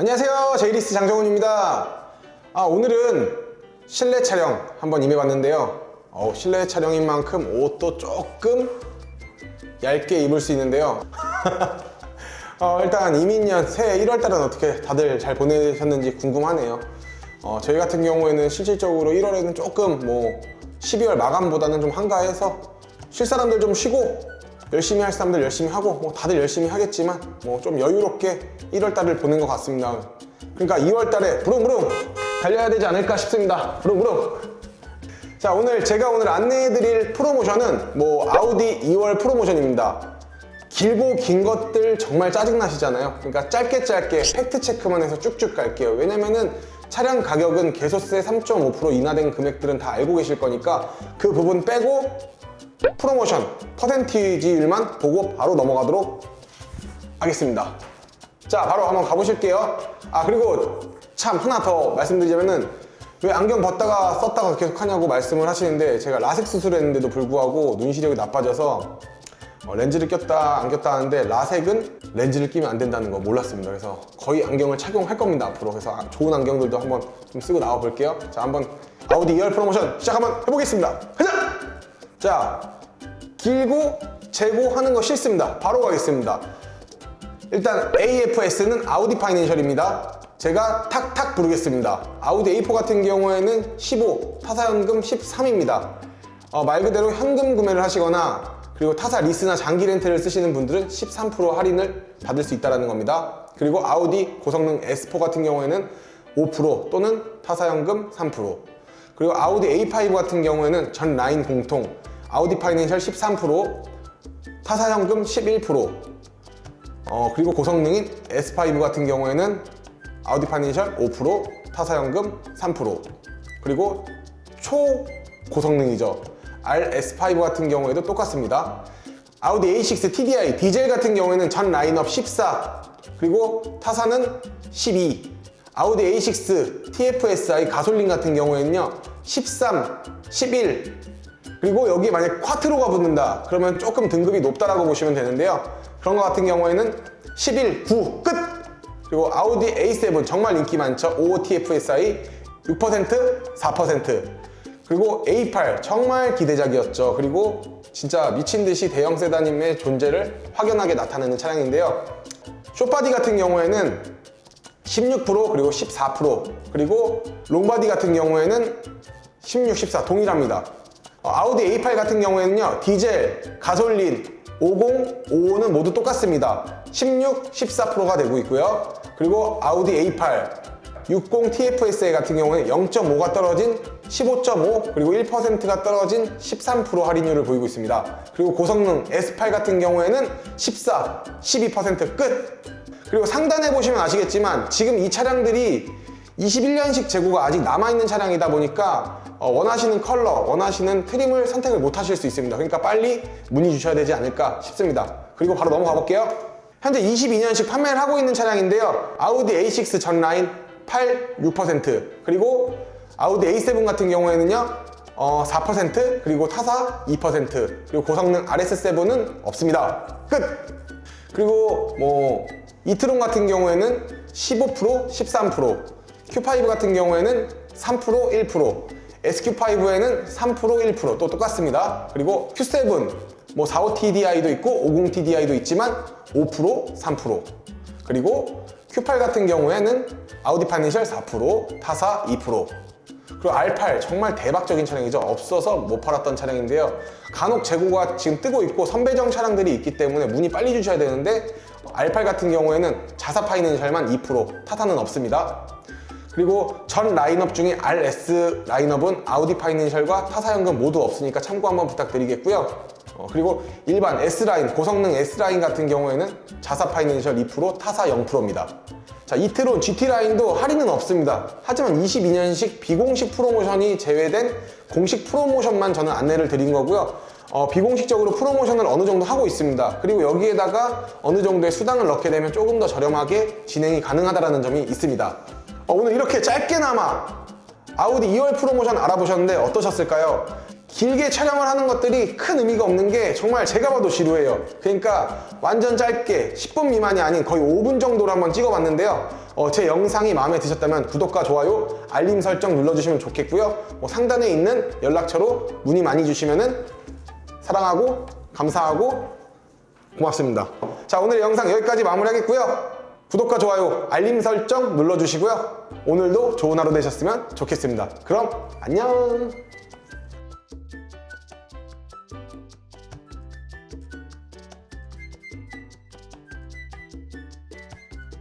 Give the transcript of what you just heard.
안녕하세요, 제이리스 장정훈입니다. 오늘은 실내 촬영 한번 임해봤는데요. 실내 촬영인 만큼 옷도 조금 얇게 입을 수 있는데요. 일단 이민년 새해 1월달은 어떻게 다들 잘 보내셨는지 궁금하네요. 저희 같은 경우에는 실질적으로 1월에는 조금 12월 마감보다는 좀 한가해서 쉴 사람들 좀 쉬고 열심히 할 사람들 열심히 하고 다들 열심히 하겠지만 좀 여유롭게 1월달을 보낸 것 같습니다. 그러니까 2월달에 부릉부릉 달려야 되지 않을까 싶습니다. 부릉부릉. 자, 제가 오늘 안내해드릴 프로모션은 아우디 2월 프로모션입니다. 길고 긴 것들 정말 짜증나시잖아요. 그러니까 짧게 팩트 체크만 해서 쭉쭉 갈게요. 왜냐면은 차량 가격은 개소세 3.5% 인하된 금액들은 다 알고 계실 거니까 그 부분 빼고 프로모션 퍼센티지율만 보고 바로 넘어가도록 하겠습니다. 자, 바로 한번 가보실게요. 그리고 참 하나 더 말씀드리자면은 왜 안경 벗다가 썼다가 계속 하냐고 말씀을 하시는데, 제가 라섹 수술했는데도 불구하고 눈 시력이 나빠져서 렌즈를 꼈다 안 꼈다 하는데, 라섹은 렌즈를 끼면 안 된다는 거 몰랐습니다. 그래서 거의 안경을 착용할 겁니다, 앞으로. 그래서 좋은 안경들도 한번 좀 쓰고 나와 볼게요. 자, 한번 아우디 2열 프로모션 시작 한번 해보겠습니다. 가자! 자, 길고 재고 하는 거 싫습니다. 바로 가겠습니다. 일단 AFS는 아우디 파이낸셜입니다. 제가 탁탁 부르겠습니다. 아우디 A4 같은 경우에는 15, 타사연금 13입니다. 말 그대로 현금 구매를 하시거나 그리고 타사 리스나 장기 렌트를 쓰시는 분들은 13% 할인을 받을 수 있다는 겁니다. 그리고 아우디 고성능 S4 같은 경우에는 5% 또는 타사연금 3%. 그리고 아우디 A5 같은 경우에는 전 라인 공통 아우디 파이낸셜 13%, 타사연금 11%, 그리고 고성능인 S5 같은 경우에는 아우디 파이낸셜 5%, 타사연금 3%, 그리고 초고성능이죠. RS5 같은 경우에도 똑같습니다. 아우디 A6 TDI 디젤 같은 경우에는 전 라인업 14, 그리고 타사는 12, 아우디 A6 TFSI 가솔린 같은 경우에는요 13, 11, 그리고 여기에 만약 콰트로가 붙는다 그러면 조금 등급이 높다라고 보시면 되는데요. 그런 거 같은 경우에는 11, 9 끝! 그리고 아우디 A7 정말 인기 많죠. 55 TFSI 6%, 4%. 그리고 A8 정말 기대작이었죠. 그리고 진짜 미친듯이 대형 세단임의 존재를 확연하게 나타내는 차량인데요. 숏바디 같은 경우에는 16% 그리고 14%, 그리고 롱바디 같은 경우에는 16, 14 동일합니다. 아우디 A8 같은 경우에는요 디젤, 가솔린, 50, 55는 모두 똑같습니다. 16, 14%가 되고 있고요. 그리고 아우디 A8 60 TFSI 같은 경우는 0.5가 떨어진 15.5, 그리고 1%가 떨어진 13% 할인율을 보이고 있습니다. 그리고 고성능 S8 같은 경우에는 14, 12% 끝! 그리고 상단에 보시면 아시겠지만 지금 이 차량들이 21년식 재고가 아직 남아있는 차량이다 보니까 원하시는 컬러, 원하시는 트림을 선택을 못 하실 수 있습니다. 그러니까 빨리 문의 주셔야 되지 않을까 싶습니다. 그리고 바로 넘어가 볼게요. 현재 22년식 판매를 하고 있는 차량인데요. 아우디 A6 전 라인 8, 6%, 그리고 아우디 A7 같은 경우에는요 4%, 그리고 타사 2%, 그리고 고성능 RS7은 없습니다. 끝! 그리고 이트론 같은 경우에는 15%, 13%, Q5 같은 경우에는 3%, 1%, SQ5에는 3%, 1% 또 똑같습니다. 그리고 Q7, 45TDI도 있고 50TDI도 있지만 5%, 3%, 그리고 Q8 같은 경우에는 아우디 파이낸셜 4%, 타사 2%, 그리고 R8 정말 대박적인 차량이죠. 없어서 못 팔았던 차량인데요. 간혹 재고가 지금 뜨고 있고 선배정 차량들이 있기 때문에 문의 빨리 주셔야 되는데, R8 같은 경우에는 자사 파이낸셜만 2%, 타사는 없습니다. 그리고 전 라인업 중에 RS 라인업은 아우디 파이낸셜과 타사연금 모두 없으니까 참고 한번 부탁드리겠고요. 그리고 일반 S라인, 고성능 S라인 같은 경우에는 자사 파이낸셜 2%, 타사 0%입니다. 자, 이트론 GT라인도 할인은 없습니다. 하지만 22년식 비공식 프로모션이 제외된 공식 프로모션만 저는 안내를 드린 거고요. 비공식적으로 프로모션을 어느 정도 하고 있습니다. 그리고 여기에다가 어느 정도의 수당을 넣게 되면 조금 더 저렴하게 진행이 가능하다는 점이 있습니다. 오늘 이렇게 짧게나마 아우디 2월 프로모션 알아보셨는데 어떠셨을까요? 길게 촬영을 하는 것들이 큰 의미가 없는 게 정말 제가 봐도 지루해요. 그러니까 완전 짧게 10분 미만이 아닌 거의 5분 정도로 한번 찍어봤는데요. 제 영상이 마음에 드셨다면 구독과 좋아요, 알림 설정 눌러주시면 좋겠고요. 상단에 있는 연락처로 문의 많이 주시면은 사랑하고 감사하고 고맙습니다. 자, 오늘 영상 여기까지 마무리하겠고요. 구독과 좋아요, 알림 설정 눌러주시고요. 오늘도 좋은 하루 되셨으면 좋겠습니다. 그럼 안녕.